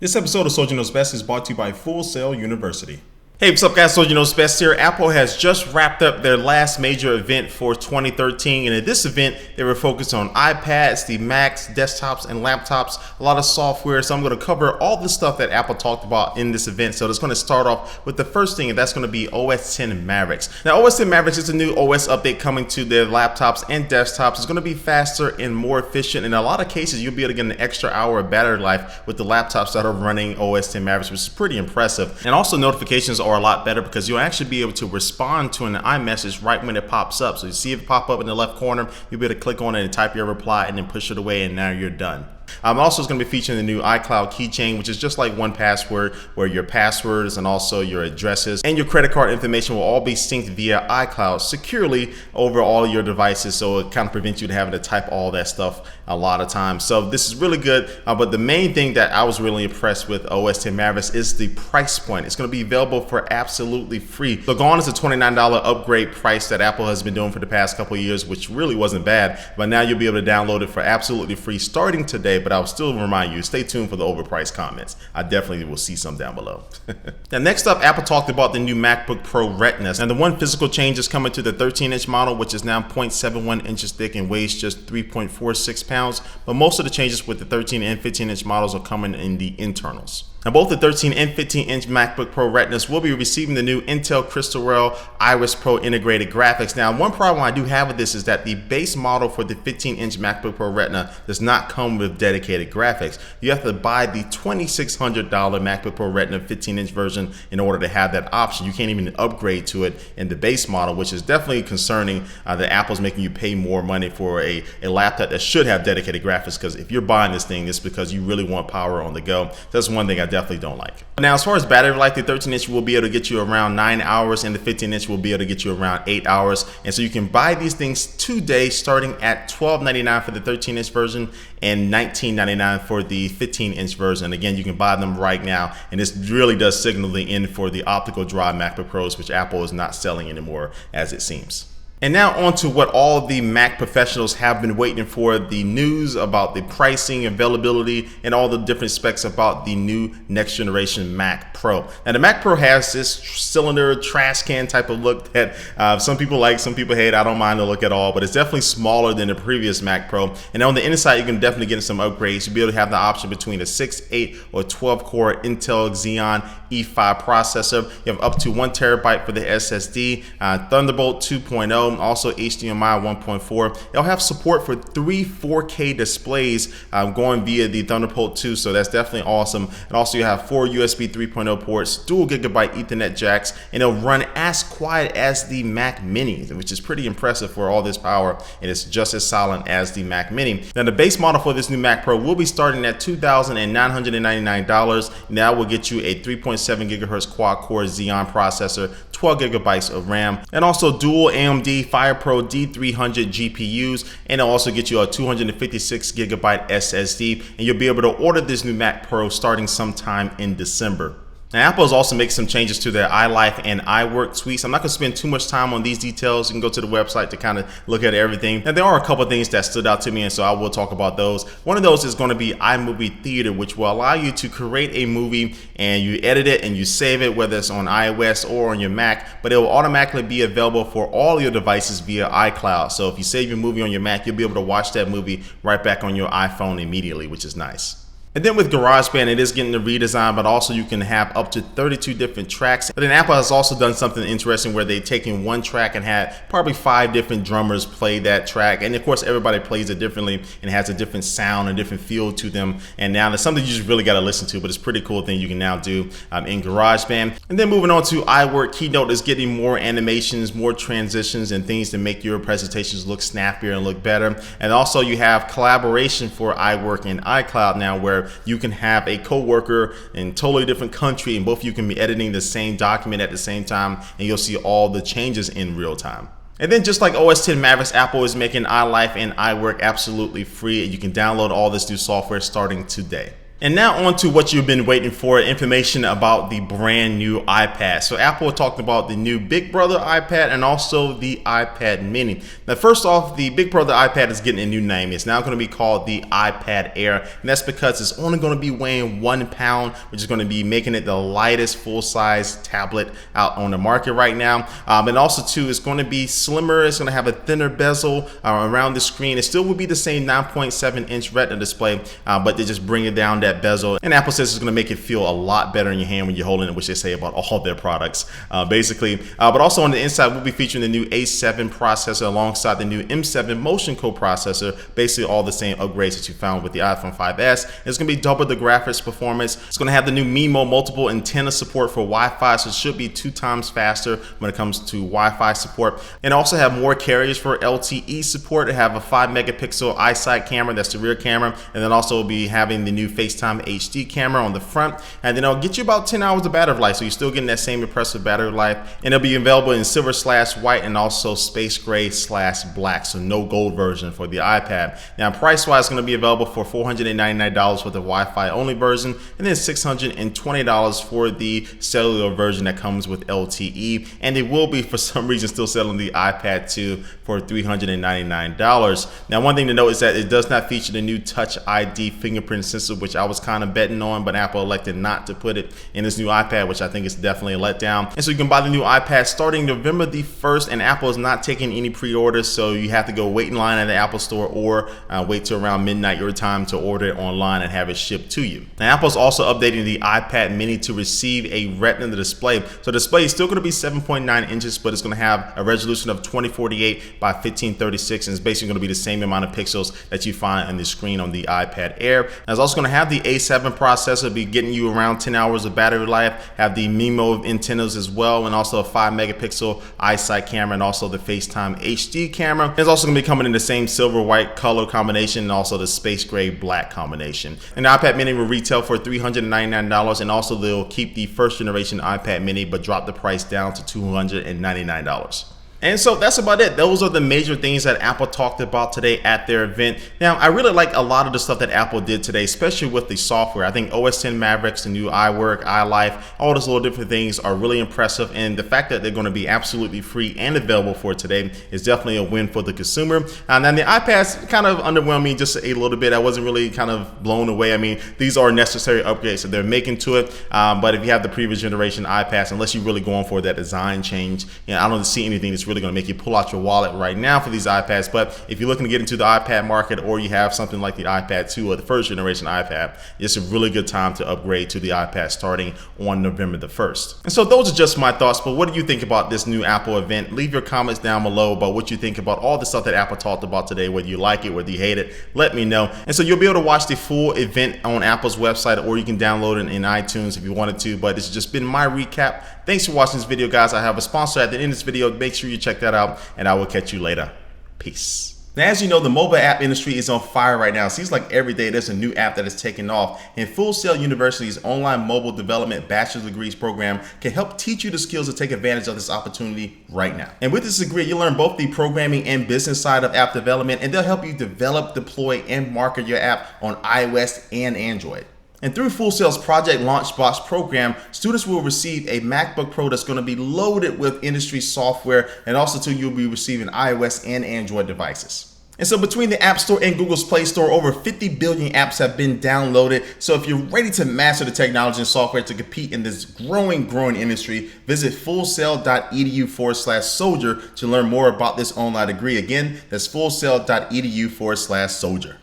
This episode of Soldier Knows Best is brought to you by Full Sail University. Hey, what's up guys, Soldier Knows Best here. Apple has just wrapped up their last major event for 2013, and at this event they were focused on iPads, the Macs, desktops, and laptops, a lot of software. So I'm going to cover all the stuff that Apple talked about in this event. So it's going to start off with the first thing, and that's going to be OS X Mavericks. Now OS X Mavericks is a new OS update coming to their laptops and desktops. It's going to be faster and more efficient. In a lot of cases you'll be able to get an extra hour of battery life with the laptops that are running OS X Mavericks, which is pretty impressive. And also notifications are a lot better because you'll actually be able to respond to an iMessage right when it pops up. So you see it pop up in the left corner, you'll be able to click on it and type your reply and then push it away, and now you're done. Also, it's going to be featuring the new Icloud Keychain, which is just like 1Password, where your passwords and also your addresses and your credit card information will all be synced via iCloud securely over all your devices. So it kind of prevents you from having to type all that stuff a lot of times. So this is really good. But the main thing that I was really impressed with OS X Mavericks is the price point. It's going to be available for absolutely free. So gone is a $29 upgrade price that Apple has been doing for the past couple of years, which really wasn't bad. But now you'll be able to download it for absolutely free starting today. But I'll still remind you, stay tuned for the overpriced comments. I definitely will see some down below. Now next up, Apple talked about the new MacBook Pro Retina. And the one physical change is coming to the 13-inch model, which is now 0.71 inches thick and weighs just 3.46 pounds. But most of the changes with the 13 and 15-inch models are coming in the internals. Now both the 13 and 15-inch MacBook Pro Retinas will be receiving the new Intel Crystal Rail Iris Pro integrated graphics. Now one problem I do have with this is that the base model for the 15-inch MacBook Pro Retina does not come with dedicated graphics. You have to buy the $2,600 MacBook Pro Retina 15-inch version in order to have that option. You can't even upgrade to it in the base model, which is definitely concerning that Apple's making you pay more money for a laptop that should have dedicated graphics, because if you're buying this thing, it's because you really want power on the go. That's one thing I definitely don't like. Now as far as battery life, the 13-inch will be able to get you around 9 hours and the 15-inch will be able to get you around 8 hours. And so you can buy these things today starting at $12.99 for the 13-inch version and $19.99 for the 15-inch version. Again, you can buy them right now, and this really does signal the end for the optical drive MacBook Pros, which Apple is not selling anymore as it seems. And now on to what all the Mac professionals have been waiting for, the news about the pricing, availability, and all the different specs about the new next generation Mac Pro. Now the Mac Pro has this cylinder trash can type of look that some people like, some people hate. I don't mind the look at all, but it's definitely smaller than the previous Mac Pro. And on the inside, you can definitely get some upgrades. You'll be able to have the option between a 6, 8, or 12 core Intel Xeon E5 processor. You have up to 1 terabyte for the SSD, Thunderbolt 2.0, also HDMI 1.4. It'll have support for 3 4K displays going via the Thunderbolt 2, so that's definitely awesome. And also you have 4 USB 3.0 ports, dual gigabyte Ethernet jacks, and it'll run as quiet as the Mac Mini, which is pretty impressive for all this power, and it's just as silent as the Mac Mini. Now the base model for this new Mac Pro will be starting at $2,999. Now will get you a 3.7 gigahertz quad-core Xeon processor, 12 gigabytes of RAM, and also dual AMD FirePro D300 GPUs, and it'll also get you a 256 gigabyte SSD, and you'll be able to order this new Mac Pro starting sometime in December. Now Apple has also made some changes to their iLife and iWork suites. I'm not going to spend too much time on these details. You can go to the website to kind of look at everything. And there are a couple of things that stood out to me, and so I will talk about those. One of those is going to be iMovie Theater, which will allow you to create a movie and you edit it and you save it, whether it's on iOS or on your Mac, but it will automatically be available for all your devices via iCloud. So if you save your movie on your Mac, you'll be able to watch that movie right back on your iPhone immediately, which is nice. And then with Garageband, it is getting a redesign, but also you can have up to 32 different tracks. But then Apple has also done something interesting where they've taken one track and had probably 5 different drummers play that track. And of course, everybody plays it differently and has a different sound and different feel to them. And now that's something you just really got to listen to, but it's a pretty cool thing you can now do in Garageband. And then moving on to iWork, Keynote is getting more animations, more transitions, and things to make your presentations look snappier and look better. And also you have collaboration for iWork and iCloud now, where you can have a co-worker in a totally different country and both of you can be editing the same document at the same time, and you'll see all the changes in real time. And then just like OS X Mavericks, Apple is making iLife and iWork absolutely free, and you can download all this new software starting today. And now on to what you've been waiting for, information about the brand new iPad. So Apple talked about the new Big Brother iPad and also the iPad mini. Now first off, the Big Brother iPad is getting a new name. It's now going to be called the iPad Air, and that's because it's only going to be weighing 1 pound, which is going to be making it the lightest full-size tablet out on the market right now. And also too, it's going to be slimmer. It's going to have a thinner bezel around the screen. It still will be the same 9.7-inch Retina display, but they just bring it down that bezel, and Apple says it's going to make it feel a lot better in your hand when you're holding it, which they say about all their products basically. But also on the inside, we'll be featuring the new A7 processor alongside the new M7 motion co-processor, basically all the same upgrades that you found with the iPhone 5S. It's going to be double the graphics performance. It's going to have the new MIMO multiple antenna support for Wi-Fi, so it should be 2 times faster when it comes to Wi-Fi support, and also have more carriers for LTE support. It have a 5 megapixel iSight camera, that's the rear camera, and then also be having the new FaceTime HD camera on the front, and then it'll get you about 10 hours of battery life, so you're still getting that same impressive battery life. And it'll be available in silver/white and also space gray/black, so no gold version for the iPad. Now price wise, it's going to be available for $499 for the Wi-Fi only version, and then $620 for the cellular version that comes with LTE. And they will be for some reason still selling the iPad 2 for $399. Now one thing to note is that it does not feature the new Touch ID fingerprint sensor, which I was kind of betting on, but Apple elected not to put it in this new iPad, which I think is definitely a letdown. And so you can buy the new iPad starting November the 1st, and Apple is not taking any pre-orders, so you have to go wait in line at the Apple Store or wait till around midnight your time to order it online and have it shipped to you. Now Apple's also updating the iPad mini to receive a Retina display. So the display is still going to be 7.9 inches, but it's going to have a resolution of 2048 by 1536, and it's basically going to be the same amount of pixels that you find on the screen on the iPad Air. Now it's also going to have the A7 processor, be getting you around 10 hours of battery life, have the MIMO antennas as well, and also a 5 megapixel iSight camera, and also the FaceTime HD camera. It's also going to be coming in the same silver-white color combination, and also the space gray-black combination. And the iPad mini will retail for $399, and also they'll keep the first generation iPad mini but drop the price down to $299. And so that's about it. Those are the major things that Apple talked about today at their event. Now, I really like a lot of the stuff that Apple did today, especially with the software. I think OS X Mavericks, the new iWork, iLife, all those little different things are really impressive. And the fact that they're going to be absolutely free and available for today is definitely a win for the consumer. And then the iPads kind of underwhelmed me just a little bit. I wasn't really kind of blown away. I mean, these are necessary upgrades that they're making to it. But if you have the previous generation iPads, unless you're really going for that design change, I don't see anything that's really going to make you pull out your wallet right now for these iPads. But if you're looking to get into the iPad market, or you have something like the iPad 2 or the first generation iPad, it's a really good time to upgrade to the iPad starting on November the 1st. And so those are just my thoughts, but what do you think about this new Apple event? Leave your comments down below about what you think about all the stuff that Apple talked about today, whether you like it, whether you hate it, let me know. And so you'll be able to watch the full event on Apple's website, or you can download it in iTunes if you wanted to. But it's just been my recap. Thanks for watching this video, guys. I have a sponsor at the end of this video. Make sure you check that out, and I will catch you later. Peace. Now, as you know, the mobile app industry is on fire right now. It seems like every day there's a new app that is taking off, and Full Sail University's online mobile development bachelor's degrees program can help teach you the skills to take advantage of this opportunity right now. And with this degree, you'll learn both the programming and business side of app development, and they'll help you develop, deploy, and market your app on iOS and Android. And through Full Sail's Project Launchbox program, students will receive a MacBook Pro that's going to be loaded with industry software, and also too, you'll be receiving iOS and Android devices. And so between the App Store and Google's Play Store, over 50 billion apps have been downloaded. So if you're ready to master the technology and software to compete in this growing industry, visit fullsail.edu/soldier to learn more about this online degree. Again, that's fullsail.edu/soldier.